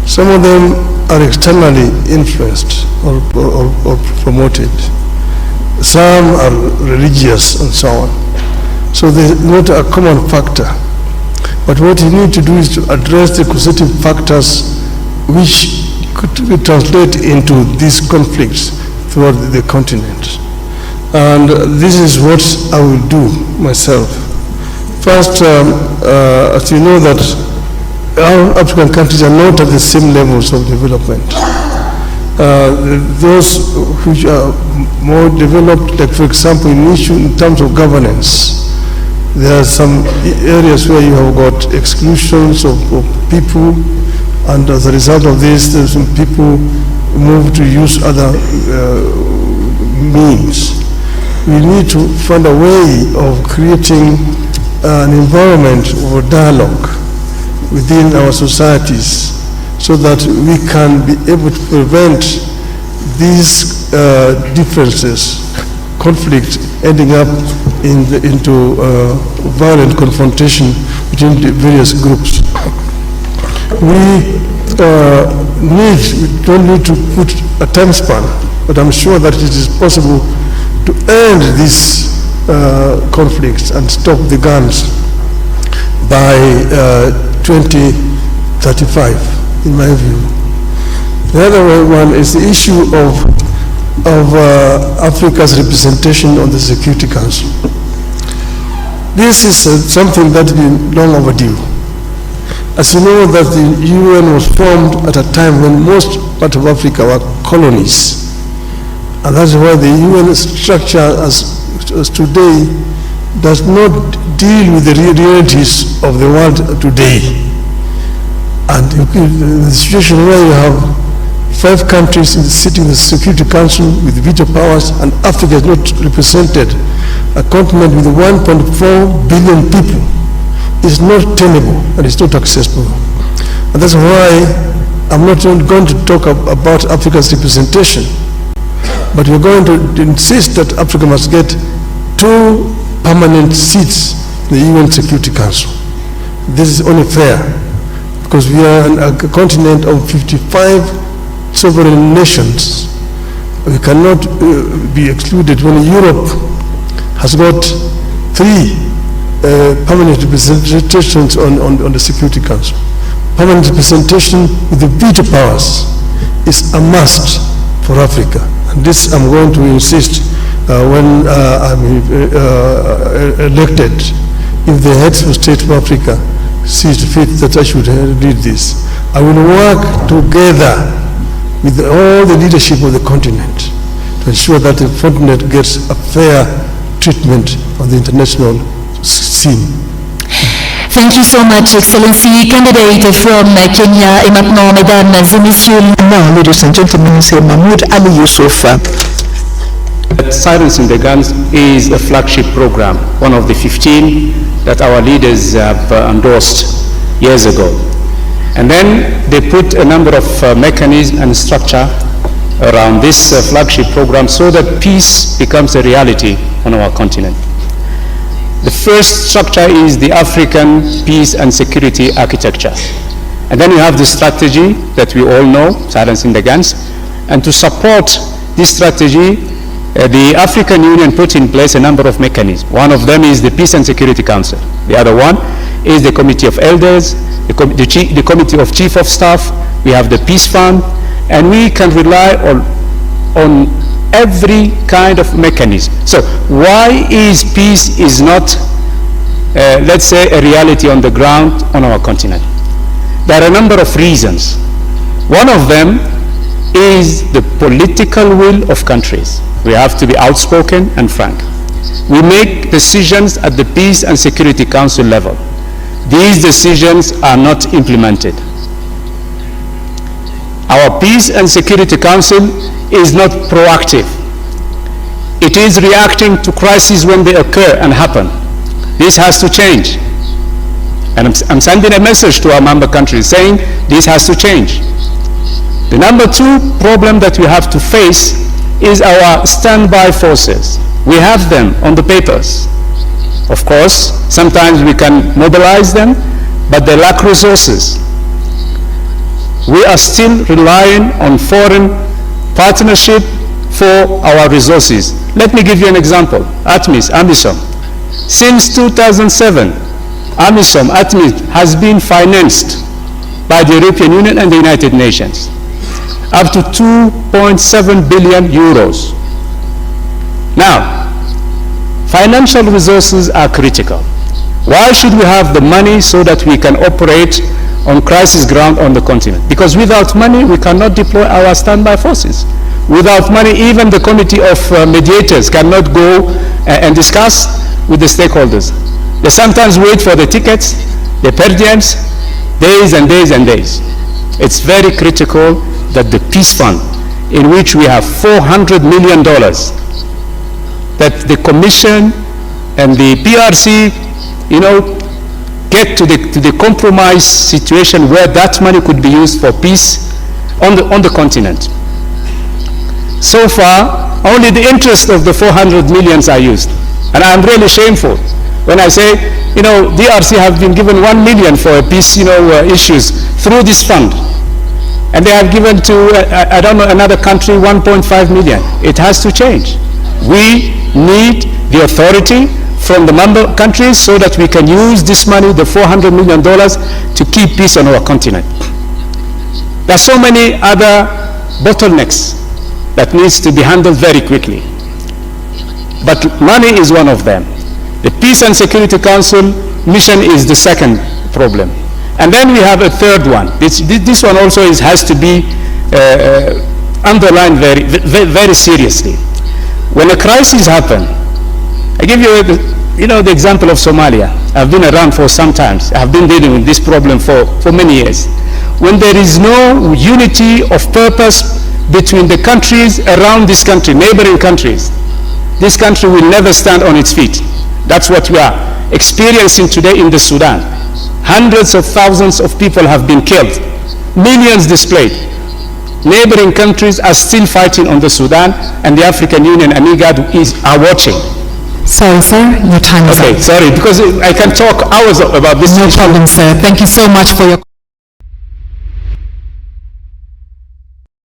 Some of them are externally influenced or promoted. Some are religious and so on. So there's not a common factor. But what you need to do is to address the causative factors which could translate into these conflicts throughout the continent. And this is what I will do myself. First, as you know that our African countries are not at the same levels of development. Those which are more developed, like for example in terms of governance, there are some areas where you have got exclusions of people, and as a result of this, there's some people move to use other means. We need to find a way of creating an environment of dialogue within our societies so that we can be able to prevent these differences, conflict ending up into violent confrontation between the various groups. We don't need to put a time span, but I'm sure that it is possible to end these conflicts and stop the guns by 2035, in my view. The other one is the issue of Africa's representation on the Security Council. This is something that has been long overdue. As you know, that the UN was formed at a time when most part of Africa were colonies. And that's why the UN structure as today does not deal with the realities of the world today. And in the situation where you have 5 countries sitting in the Security Council with veto powers, and Africa is not represented, a continent with 1.4 billion people, is not tenable and it's not accessible. And that's why I'm not going to talk about Africa's representation, but we're going to insist that Africa must get 2 permanent seats in the UN Security Council. This is only fair, because we are a continent of 55 sovereign nations. We cannot be excluded when Europe has got 3 permanent representations on the Security Council. Permanent representation with the veto powers is a must for Africa. And this I'm going to insist when I'm elected, if the heads of state of Africa sees fit that I should lead this. I will work together with all the leadership of the continent to ensure that the continent gets a fair treatment on the international scene. Thank you so much, Excellency. Candidate from Kenya. Et maintenant, mesdames et messieurs. Now, ladies and gentlemen, c'est Mahmoud Ali Youssouf. Silencing the Guns is a flagship program, one of the 15 that our leaders have endorsed years ago. And then they put a number of mechanisms and structure around this flagship program so that peace becomes a reality on our continent. The first structure is the African Peace and Security Architecture. And then you have the strategy that we all know, Silencing the Guns. And to support this strategy, the African Union put in place a number of mechanisms. One of them is the Peace and Security Council. The other one is the Committee of Elders, the Committee of Chief of Staff. We have the Peace Fund, and we can rely on every kind of mechanism. So why is peace is not, let's say, a reality on the ground on our continent? There are a number of reasons. One of them is the political will of countries. We have to be outspoken and frank. We make decisions at the Peace and Security Council level. These decisions are not implemented. Our Peace and Security Council is not proactive. It is reacting to crises when they occur and happen. This has to change. And I'm sending a message to our member countries saying this has to change. The number 2 problem that we have to face is our standby forces. We have them on the papers. Of course, sometimes we can mobilize them, but they lack resources. we are still relying on foreign partnership for our resources. Let me give you an example. AMISOM. Since 2007, AMISOM has been financed by the European Union and the United Nations up to 2.7 billion euros. Now, financial resources are critical. Why should we have the money so that we can operate on crisis ground on the continent? Because without money, we cannot deploy our standby forces. Without money, even the committee of mediators cannot go and discuss with the stakeholders. They sometimes wait for the tickets, the per diems, days and days and days. It's very critical that the peace fund, in which we have $400 million, that the Commission and the PRC, get to the compromise situation where that money could be used for peace on the continent. So far, only the interest of the 400 millions are used. And I'm really shameful when I say, DRC have been given 1 million for peace, issues through this fund. And they have given to, I don't know, another country 1.5 million. It has to change. We need the authority from the member countries so that we can use this money, the $400 million, to keep peace on our continent. There are so many other bottlenecks that needs to be handled very quickly. But money is one of them. The Peace and Security Council mission is the second problem. And then we have a third one. This one also has to be underlined very seriously. When a crisis happens, I give you the example of Somalia. I've been around for some time. I've been dealing with this problem for many years. When there is no unity of purpose between the countries around this country, neighboring countries, this country will never stand on its feet. That's what we are experiencing today in the Sudan. Hundreds of thousands of people have been killed, millions displaced. Neighboring countries are still fighting on the Sudan, and the African Union and IGAD are watching. Sorry, sir, your time is up. Okay, sorry, because I can talk hours about this. No problem, sir. Thank you so much for your